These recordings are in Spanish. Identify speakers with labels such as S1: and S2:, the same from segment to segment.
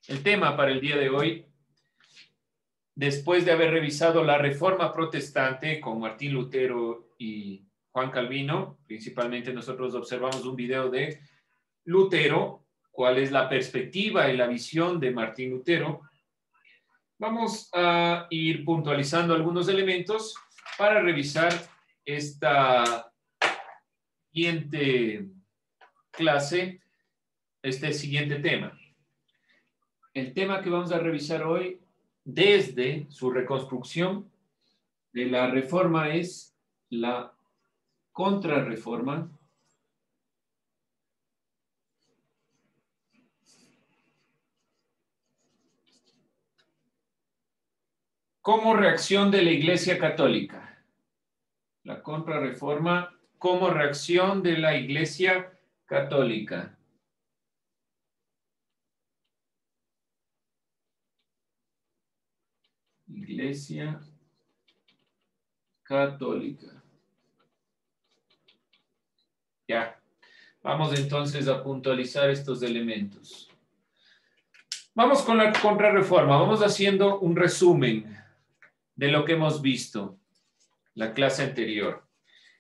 S1: El tema para el día de hoy, después de haber revisado la Reforma Protestante con Martín Lutero y Juan Calvino, principalmente nosotros observamos un video de Lutero, cuál es la perspectiva y la visión de Martín Lutero. Vamos a ir puntualizando algunos elementos para revisar esta siguiente clase, este siguiente tema. El tema que vamos a revisar hoy, desde su reconstrucción de la Reforma, es la Contrarreforma. Como reacción de la Iglesia Católica. La Contrarreforma como reacción de la Iglesia Católica. Iglesia Católica. Ya. Vamos entonces a puntualizar estos elementos. Vamos con la Contrarreforma. Vamos haciendo un resumen de lo que hemos visto la clase anterior.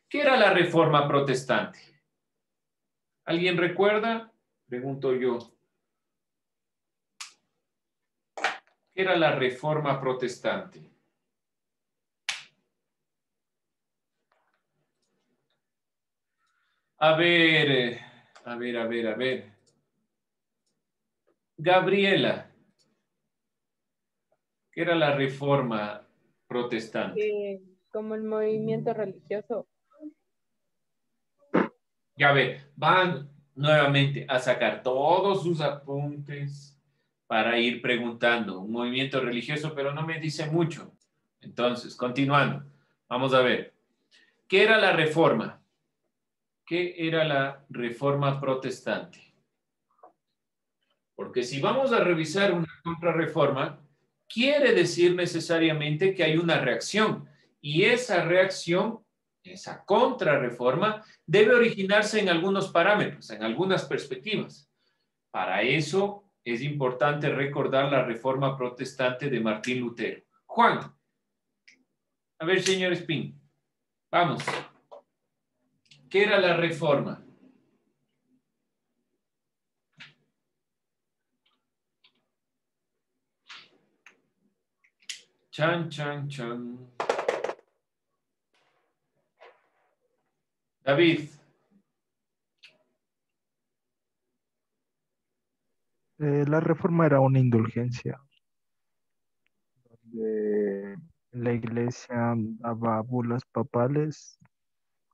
S1: ¿Qué era la Reforma Protestante? ¿Alguien recuerda? Pregunto yo. ¿Qué era la Reforma Protestante? A ver. Gabriela, ¿qué era la Reforma Protestante?
S2: Como el movimiento religioso.
S1: Ya ve, van nuevamente a sacar todos sus apuntes para ir preguntando. Un movimiento religioso, pero no me dice mucho. Entonces, continuando, vamos a ver. ¿Qué era la Reforma? ¿Qué era la Reforma Protestante? Porque si vamos a revisar una contrarreforma, quiere decir necesariamente que hay una reacción. Y esa reacción, esa contrarreforma, debe originarse en algunos parámetros, en algunas perspectivas. Para eso es importante recordar la Reforma Protestante de Martín Lutero. Juan, a ver, señor Espín, vamos. ¿Qué era la Reforma? Chan, chan, chan. David.
S3: La reforma era una indulgencia donde la iglesia daba bulas papales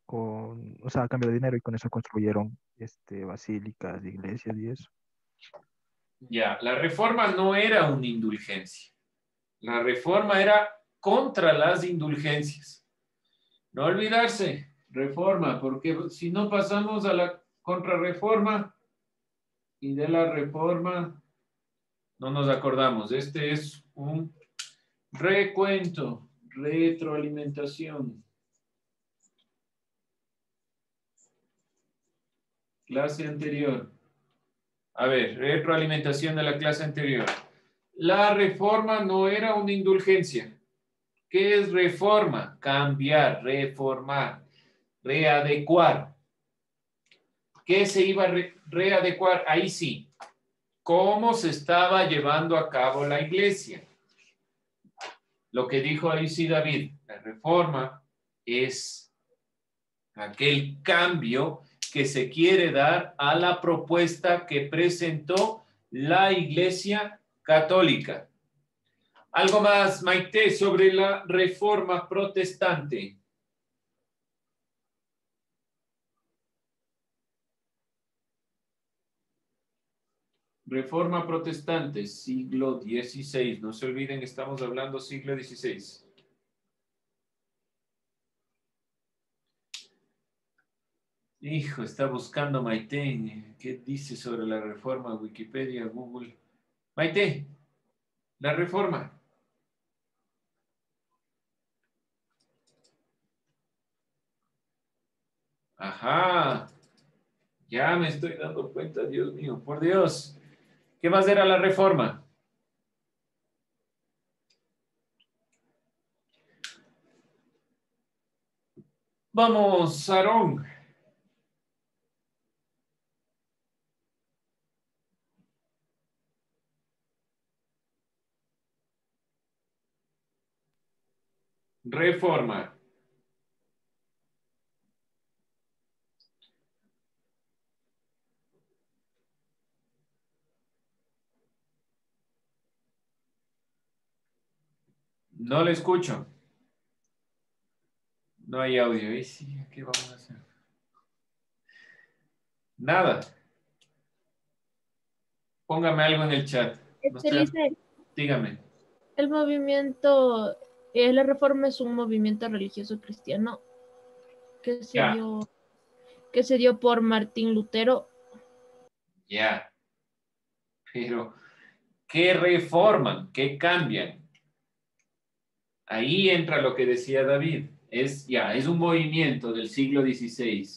S3: o sea, a cambio de dinero y con eso construyeron basílicas, iglesias y eso.
S1: Ya, la reforma no era una indulgencia. La reforma era contra las indulgencias. No olvidarse, reforma, porque si no pasamos a la contrarreforma y de la reforma no nos acordamos. Este es un recuento, retroalimentación. Clase anterior. A ver, retroalimentación de la clase anterior. La reforma no era una indulgencia. ¿Qué es reforma? Cambiar, reformar, readecuar. ¿Qué se iba a readecuar? Ahí sí. ¿Cómo se estaba llevando a cabo la iglesia? Lo que dijo ahí sí David, la reforma es aquel cambio que se quiere dar a la propuesta que presentó la Iglesia Católica. Algo más, Maite, sobre la Reforma Protestante. Reforma Protestante, siglo XVI. No se olviden, estamos hablando siglo XVI. Hijo, está buscando Maite. ¿Qué dice sobre la reforma? Wikipedia, Google. Maite, la reforma. Ajá. Ya me estoy dando cuenta, Dios mío, por Dios. ¿Qué más era la reforma? Vamos, Aarón. Reforma. No le escucho. No hay audio. ¿Y sí, qué vamos a hacer? Nada. Póngame algo en el chat. No sé.
S4: Dice,
S1: Dígame.
S4: el movimiento, la reforma es un movimiento religioso cristiano que se
S1: Ya.
S4: dio por Martín Lutero.
S1: Ya. Pero, ¿qué reforman? ¿Qué cambian? Ahí entra lo que decía David. Es un movimiento del siglo XVI.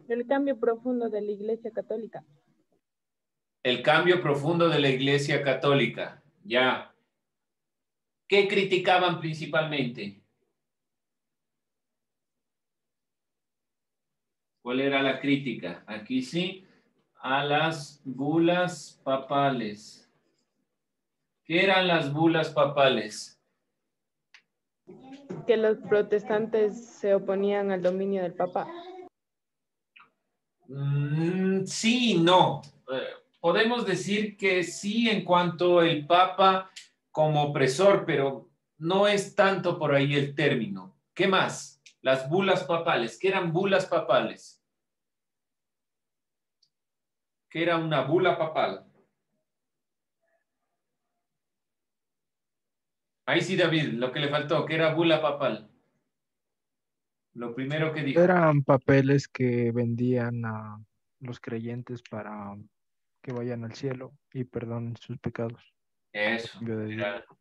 S2: El cambio profundo de la Iglesia Católica.
S1: El cambio profundo de la Iglesia Católica. Ya. ¿Qué criticaban principalmente? ¿Cuál era la crítica? Aquí sí, a las bulas papales. ¿Qué eran las bulas papales?
S2: Que los protestantes se oponían al dominio del Papa.
S1: Sí y no. Podemos decir que sí en cuanto el Papa como opresor, pero no es tanto por ahí el término. ¿Qué más? Las bulas papales. ¿Qué eran bulas papales? ¿Qué era una bula papal? Ahí sí, David, lo que le faltó, ¿qué era bula papal? Lo primero que dijo.
S3: Eran papeles que vendían a los creyentes para que vayan al cielo y perdonen sus pecados.
S1: Eso.
S3: Cambio de dinero.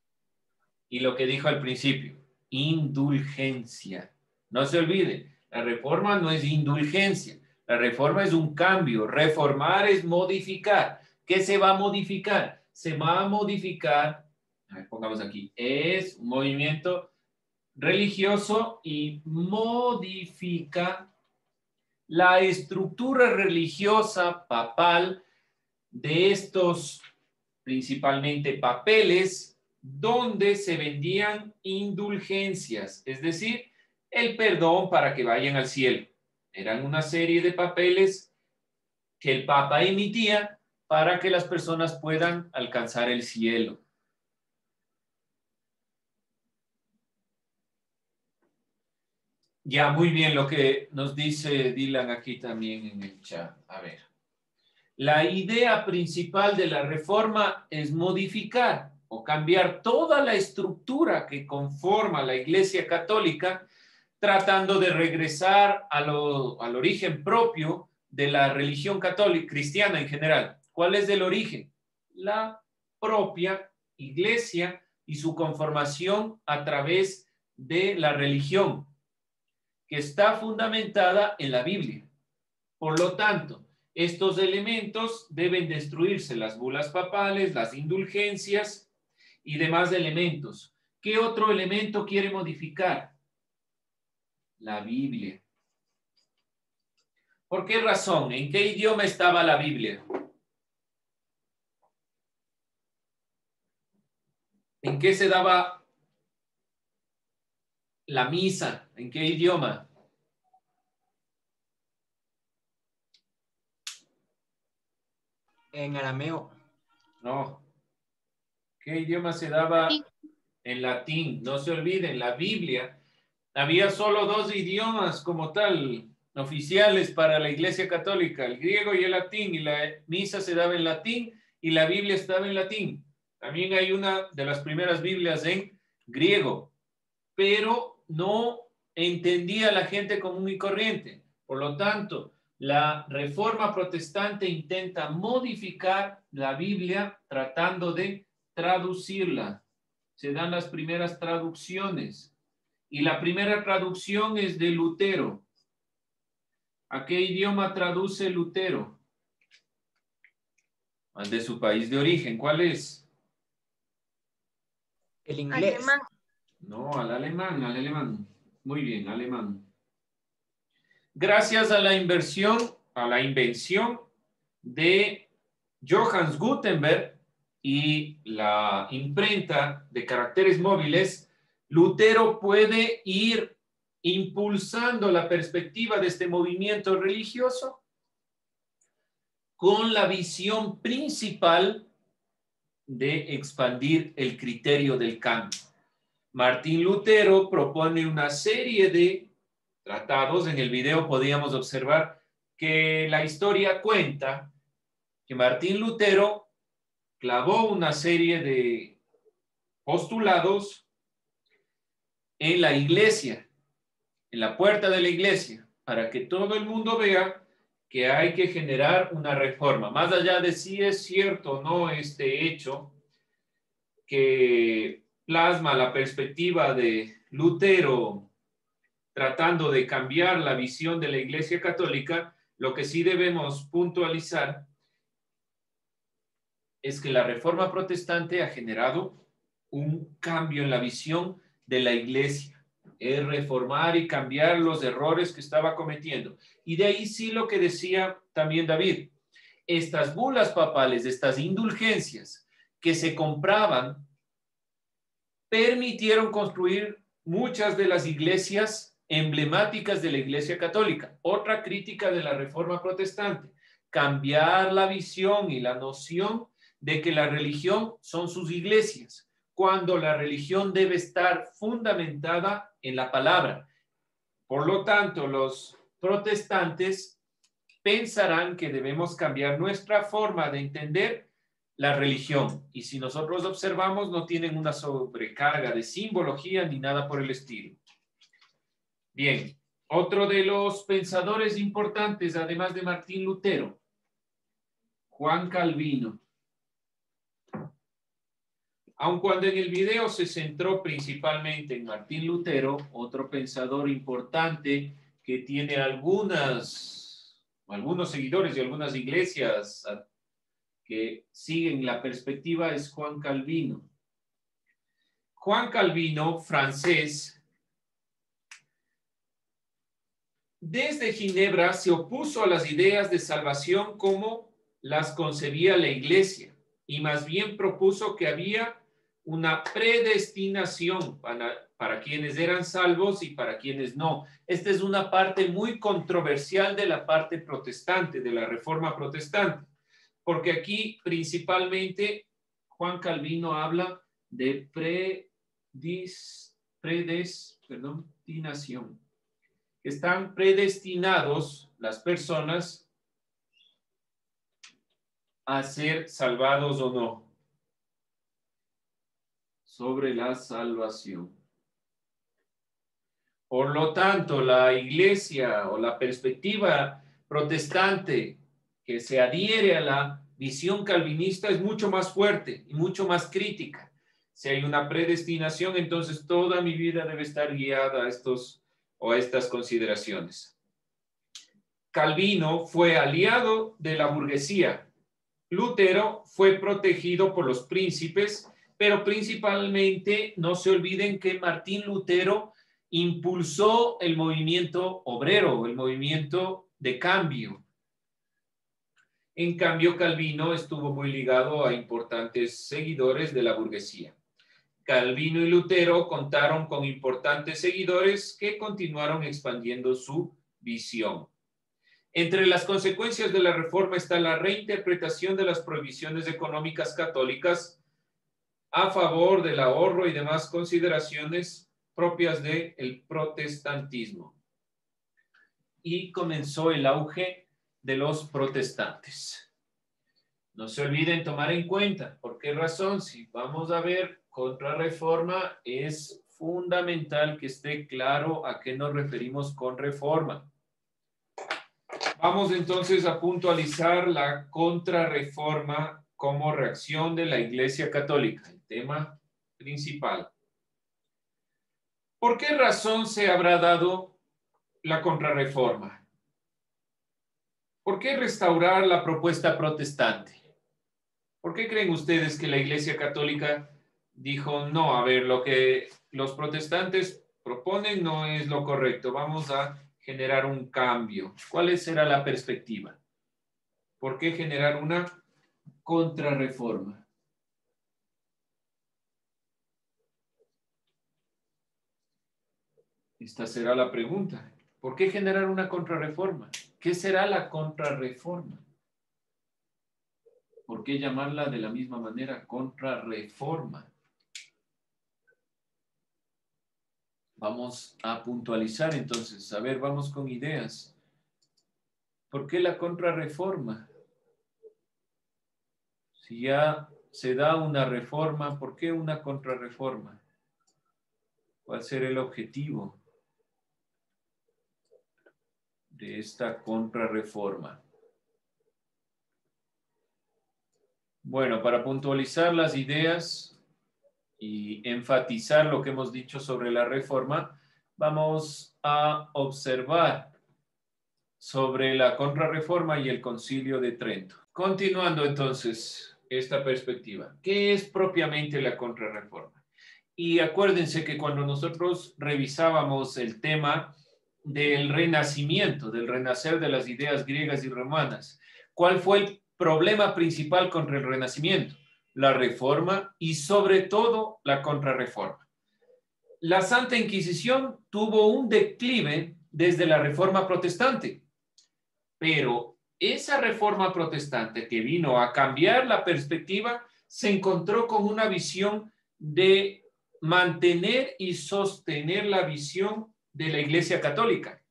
S1: Y lo que dijo al principio, indulgencia. No se olvide, la reforma no es indulgencia. La reforma es un cambio. Reformar es modificar. ¿Qué se va a modificar? Se va a modificar, a ver, pongamos aquí, es un movimiento religioso y modifica la estructura religiosa papal de estos principalmente papeles donde se vendían indulgencias, es decir, el perdón para que vayan al cielo. Eran una serie de papeles que el Papa emitía para que las personas puedan alcanzar el cielo. Ya, muy bien lo que nos dice Dylan aquí también en el chat. A ver. La idea principal de la reforma es modificar o cambiar toda la estructura que conforma la Iglesia Católica, tratando de regresar al origen propio de la religión católica cristiana en general. ¿Cuál es el origen? La propia Iglesia y su conformación a través de la religión, que está fundamentada en la Biblia. Por lo tanto, estos elementos deben destruirse, las bulas papales, las indulgencias y demás elementos. ¿Qué otro elemento quiere modificar? La Biblia. ¿Por qué razón? ¿En qué idioma estaba la Biblia? ¿En qué se daba la misa? ¿En qué idioma?
S5: En arameo.
S1: No. ¿Qué idioma se daba? En latín. No se olviden, la Biblia. Había solo dos idiomas como tal, oficiales para la Iglesia Católica, el griego y el latín, y la misa se daba en latín y la Biblia estaba en latín. También hay una de las primeras Biblias en griego, pero no entendía la gente común y corriente. Por lo tanto, la Reforma Protestante intenta modificar la Biblia tratando de traducirla. Se dan las primeras traducciones. Y la primera traducción es de Lutero. ¿A qué idioma traduce Lutero? al de su país de origen. ¿Cuál es?
S5: El inglés.
S4: Alemán.
S1: No, al alemán, al alemán. Muy bien, alemán. Gracias a la invención de Johannes Gutenberg y la imprenta de caracteres móviles, Lutero puede ir impulsando la perspectiva de este movimiento religioso con la visión principal de expandir el criterio del cambio. Martín Lutero propone una serie de tratados. En el video podíamos observar que la historia cuenta que Martín Lutero clavó una serie de postulados en la iglesia, en la puerta de la iglesia, para que todo el mundo vea que hay que generar una reforma. Más allá de si es cierto o no este hecho que plasma la perspectiva de Lutero tratando de cambiar la visión de la Iglesia Católica, lo que sí debemos puntualizar es que la Reforma Protestante ha generado un cambio en la visión de la Iglesia. Es reformar y cambiar los errores que estaba cometiendo. Y de ahí sí lo que decía también David. Estas bulas papales, estas indulgencias que se compraban, permitieron construir muchas de las iglesias emblemáticas de la Iglesia Católica. Otra crítica de la Reforma Protestante, cambiar la visión y la noción de que la religión son sus iglesias, cuando la religión debe estar fundamentada en la palabra. Por lo tanto, los protestantes pensarán que debemos cambiar nuestra forma de entender la religión. Y si nosotros observamos, no tienen una sobrecarga de simbología ni nada por el estilo. Bien, otro de los pensadores importantes, además de Martín Lutero, Juan Calvino. Aun cuando en el video se centró principalmente en Martín Lutero, otro pensador importante que tiene algunos seguidores y algunas iglesias que siguen la perspectiva es Juan Calvino. Juan Calvino, francés, desde Ginebra se opuso a las ideas de salvación como las concebía la Iglesia y más bien propuso que había una predestinación para quienes eran salvos y para quienes no. Esta es una parte muy controversial de la parte protestante, de la Reforma Protestante, porque aquí principalmente Juan Calvino habla de predestinación. Están predestinados las personas a ser salvados o no. Sobre la salvación. Por lo tanto, la iglesia o la perspectiva protestante que se adhiere a la visión calvinista es mucho más fuerte y mucho más crítica. Si hay una predestinación, entonces toda mi vida debe estar guiada a estas consideraciones. Calvino fue aliado de la burguesía. Lutero fue protegido por los príncipes, pero principalmente no se olviden que Martín Lutero impulsó el movimiento obrero, el movimiento de cambio. En cambio, Calvino estuvo muy ligado a importantes seguidores de la burguesía. Calvino y Lutero contaron con importantes seguidores que continuaron expandiendo su visión. Entre las consecuencias de la reforma está la reinterpretación de las prohibiciones económicas católicas a favor del ahorro y demás consideraciones propias del protestantismo. Y comenzó el auge de los protestantes. No se olviden tomar en cuenta, ¿por qué razón? Si vamos a ver contrarreforma, es fundamental que esté claro a qué nos referimos con reforma. Vamos entonces a puntualizar la contrarreforma como reacción de la Iglesia Católica, el tema principal. ¿Por qué razón se habrá dado la contrarreforma? ¿Por qué restaurar la propuesta protestante? ¿Por qué creen ustedes que la Iglesia Católica dijo, no, a ver, lo que los protestantes proponen no es lo correcto, vamos a generar un cambio? ¿Cuál será la perspectiva? ¿Por qué generar una contrarreforma? Esta será la pregunta. ¿Por qué generar una contrarreforma? ¿Qué será la contrarreforma? ¿Por qué llamarla de la misma manera contrarreforma? Vamos a puntualizar entonces. A ver, vamos con ideas. ¿Por qué la contrarreforma? Si ya se da una reforma, ¿por qué una contrarreforma? ¿Cuál será el objetivo de esta contrarreforma? Bueno, para puntualizar las ideas y enfatizar lo que hemos dicho sobre la reforma, vamos a observar sobre la contrarreforma y el Concilio de Trento. Continuando entonces esta perspectiva, ¿qué es propiamente la contrarreforma? Y acuérdense que cuando nosotros revisábamos el tema del renacimiento, del renacer de las ideas griegas y romanas, ¿cuál fue el problema principal contra el renacimiento? La reforma y sobre todo la contrarreforma. La Santa Inquisición tuvo un declive desde la reforma protestante, pero esa reforma protestante que vino a cambiar la perspectiva se encontró con una visión de mantener y sostener la visión de la Iglesia Católica.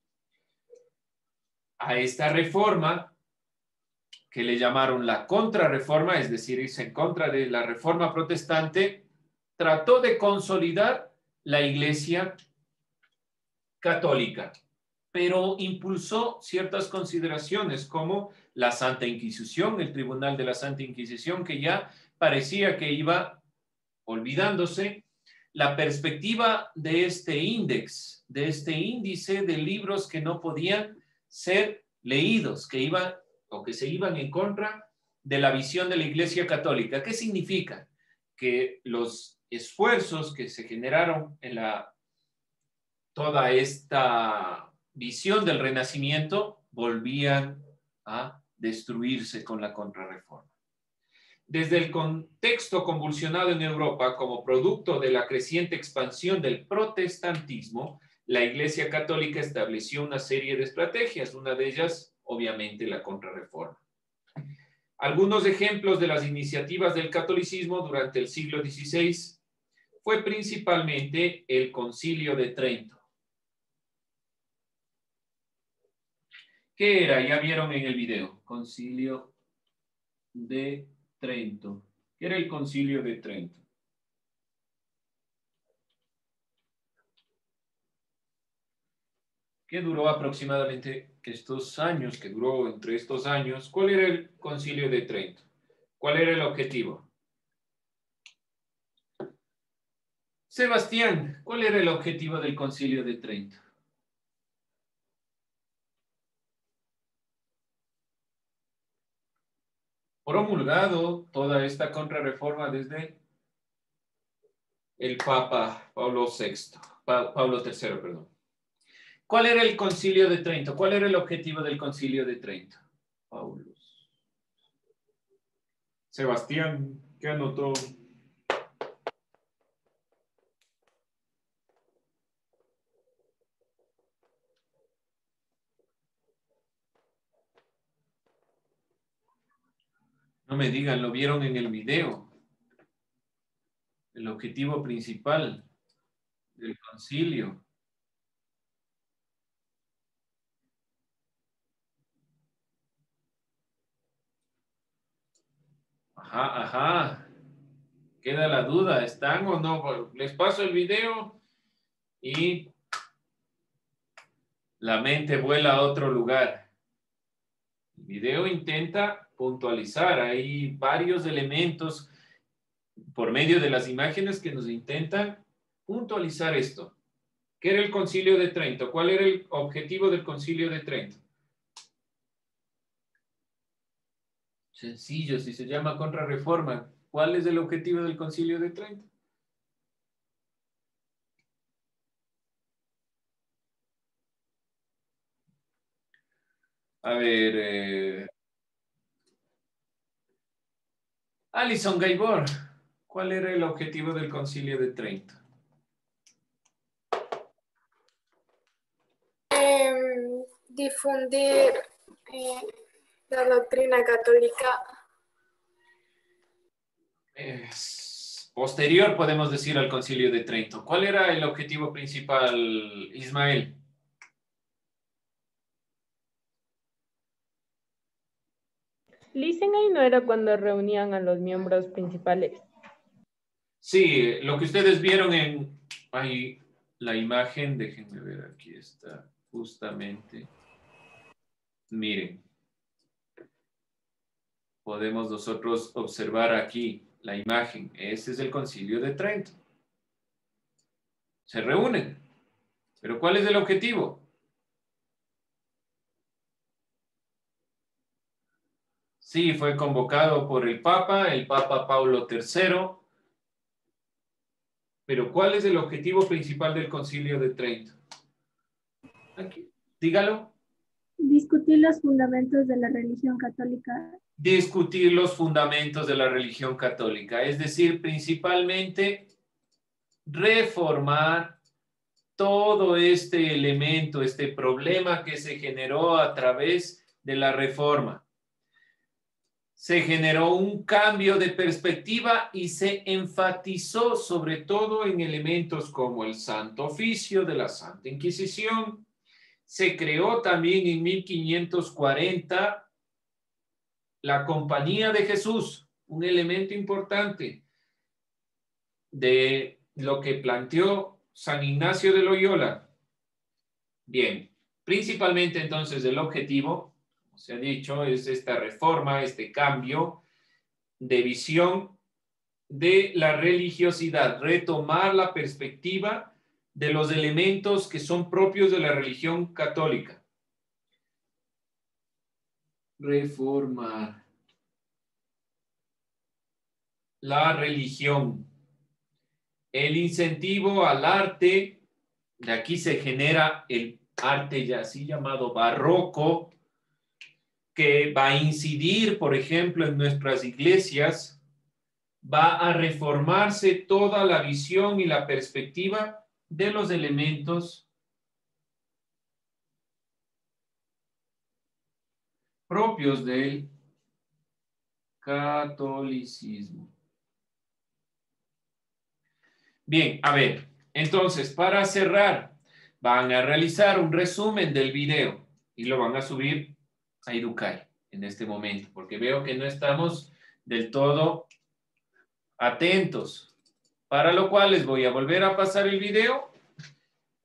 S1: A esta reforma, que le llamaron la contrarreforma, es decir, irse en contra de la reforma protestante, trató de consolidar la Iglesia Católica, pero impulsó ciertas consideraciones como la Santa Inquisición, el Tribunal de la Santa Inquisición, que ya parecía que iba olvidándose. La perspectiva de este índice de libros que no podían ser leídos, que iban o que se iban en contra de la visión de la Iglesia Católica. ¿Qué significa? Que los esfuerzos que se generaron en toda esta visión del Renacimiento volvían a destruirse con la contrarreforma. Desde el contexto convulsionado en Europa como producto de la creciente expansión del protestantismo, la Iglesia Católica estableció una serie de estrategias, una de ellas, obviamente, la contrarreforma. Algunos ejemplos de las iniciativas del catolicismo durante el siglo XVI fue principalmente el Concilio de Trento. ¿Qué era? Ya vieron en el video. Concilio de Trento. ¿Qué era el Concilio de Trento? ¿Qué duró aproximadamente estos años? ¿Qué duró entre estos años? ¿Cuál era el Concilio de Trento? ¿Cuál era el objetivo? Sebastián, ¿cuál era el objetivo del Concilio de Trento? Promulgado toda esta contrarreforma desde el Papa Pablo III, perdón. ¿Cuál era el Concilio de Trento? ¿Cuál era el objetivo del Concilio de Trento? Paulo. Sebastián, ¿qué anotó? No me digan, lo vieron en el video. El objetivo principal del concilio. Ajá, ajá. Queda la duda, ¿están o no? Les paso el video y la mente vuela a otro lugar. El video intenta puntualizar. Hay varios elementos por medio de las imágenes que nos intentan puntualizar esto. ¿Qué era el Concilio de Trento? ¿Cuál era el objetivo del Concilio de Trento? Sencillo, si se llama contrarreforma. ¿Cuál es el objetivo del Concilio de Trento? A ver, Alison Gaibor, ¿cuál era el objetivo del Concilio de Trento?
S5: Difundir la doctrina católica.
S1: Posterior, podemos decir, al Concilio de Trento. ¿Cuál era el objetivo principal, Ismael?
S2: Listening no era cuando reunían a los miembros principales.
S1: Sí, lo que ustedes vieron en ahí, la imagen, déjenme ver, aquí está, justamente. Miren, podemos nosotros observar aquí la imagen. Ese es el Concilio de Trento. Se reúnen. ¿Pero cuál es el objetivo? Sí, fue convocado por el Papa Pablo III. Pero ¿cuál es el objetivo principal del Concilio de Trento? Aquí, dígalo.
S6: Discutir los fundamentos de la religión católica.
S1: Discutir los fundamentos de la religión católica, es decir, principalmente reformar todo este elemento, este problema que se generó a través de la reforma. Se generó un cambio de perspectiva y se enfatizó sobre todo en elementos como el Santo Oficio de la Santa Inquisición. Se creó también en 1540 la Compañía de Jesús, un elemento importante de lo que planteó San Ignacio de Loyola. Bien, principalmente entonces el objetivo, como se ha dicho, es esta reforma, este cambio de visión de la religiosidad, retomar la perspectiva de los elementos que son propios de la religión católica. Reformar la religión. El incentivo al arte, de aquí se genera el arte ya así llamado barroco, que va a incidir, por ejemplo, en nuestras iglesias, va a reformarse toda la visión y la perspectiva de los elementos propios del catolicismo. Bien, a ver, entonces, para cerrar, van a realizar un resumen del video y lo van a subir a Educare en este momento, porque veo que no estamos del todo atentos, para lo cual les voy a volver a pasar el video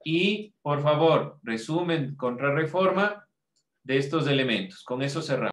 S1: y, por favor, resumen contrarreforma de estos elementos. Con eso cerramos.